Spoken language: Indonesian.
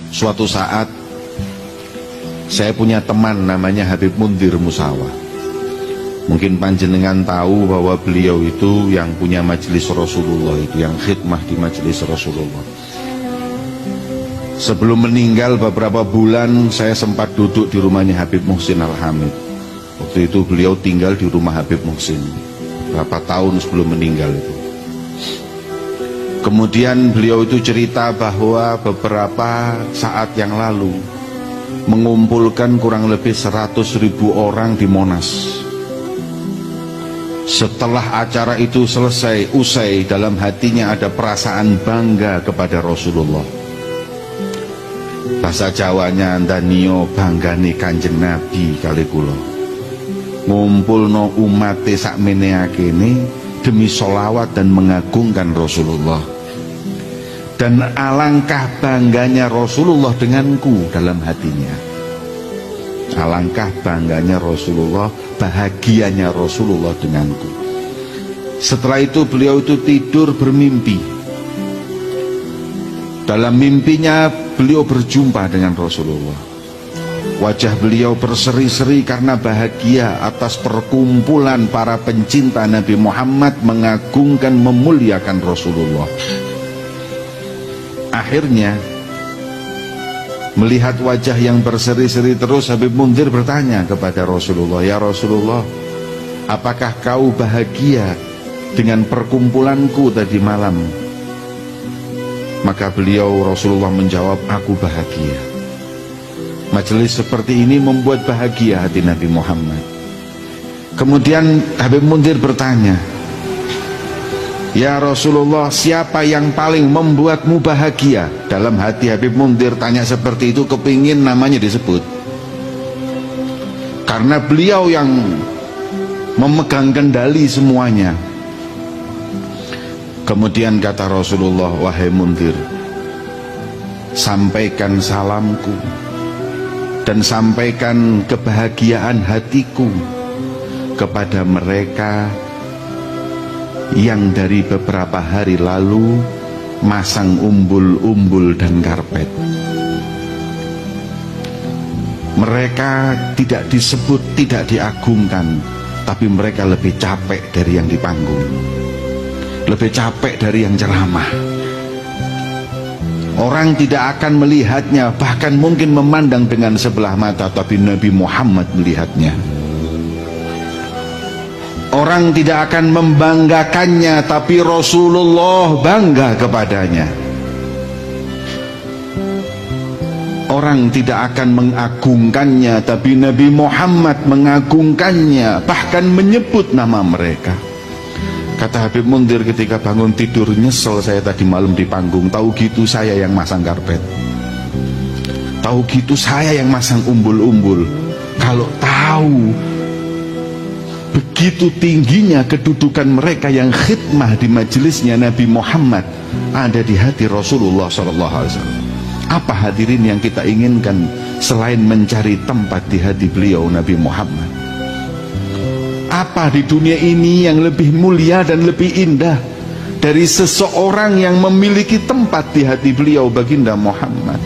Suatu saat saya punya teman namanya Habib Mundir Musawa. Mungkin panjenengan tahu bahwa beliau itu yang punya majelis Rasulullah, itu yang khidmah di majelis Rasulullah. Sebelum meninggal beberapa bulan saya sempat duduk di rumahnya Habib Muhsin Al-Hamid. Waktu itu beliau tinggal di rumah Habib Muhsin berapa tahun sebelum meninggal itu. Kemudian beliau itu cerita bahwa beberapa saat yang lalu mengumpulkan kurang lebih 100.000 orang di Monas. Setelah acara itu selesai, usai, dalam hatinya ada perasaan bangga kepada Rasulullah. Bahasa Jawanya ndanio banggane Kanjeng Nabi kali kula. Ngumpulno umate sakmene akene demi sholawat dan mengagungkan Rasulullah. Dan alangkah bangganya Rasulullah denganku dalam hatinya. Alangkah bangganya Rasulullah, bahagianya Rasulullah denganku. Setelah itu beliau itu tidur bermimpi. Dalam mimpinya beliau berjumpa dengan Rasulullah. Wajah beliau berseri-seri karena bahagia atas perkumpulan para pencinta Nabi Muhammad mengagungkan, memuliakan Rasulullah. Akhirnya melihat wajah yang berseri-seri terus, Habib Mundir bertanya kepada Rasulullah, "Ya Rasulullah, apakah kau bahagia dengan perkumpulanku tadi malam?" Maka beliau Rasulullah menjawab, "Aku bahagia. Majelis seperti ini membuat bahagia hati Nabi Muhammad." Kemudian Habib Mundir bertanya, "Ya Rasulullah, siapa yang paling membuatmu bahagia?" Dalam hati Habib Mundir tanya seperti itu, kepingin namanya disebut. Karena beliau yang memegang kendali semuanya. Kemudian kata Rasulullah, "Wahai Mundir, sampaikan salamku dan sampaikan kebahagiaan hatiku kepada mereka yang dari beberapa hari lalu masang umbul-umbul dan karpet. Mereka tidak disebut, tidak diagungkan, tapi mereka lebih capek dari yang di panggung, lebih capek dari yang ceramah. Orang tidak akan melihatnya, bahkan mungkin memandang dengan sebelah mata, tapi Nabi Muhammad melihatnya. Orang tidak akan membanggakannya, tapi Rasulullah bangga kepadanya. Orang tidak akan mengagungkannya, tapi Nabi Muhammad mengagungkannya, bahkan menyebut nama mereka. Kata Habib Mundir ketika bangun tidur, "Nyesel saya tadi malam di panggung, tahu gitu saya yang masang karpet, tahu gitu saya yang masang umbul-umbul. Kalau tahu begitu tingginya kedudukan mereka yang khidmah di majelisnya Nabi Muhammad ada di hati Rasulullah SAW. Apa hadirin yang kita inginkan selain mencari tempat di hati beliau Nabi Muhammad? Apa di dunia ini yang lebih mulia dan lebih indah dari seseorang yang memiliki tempat di hati beliau baginda Muhammad?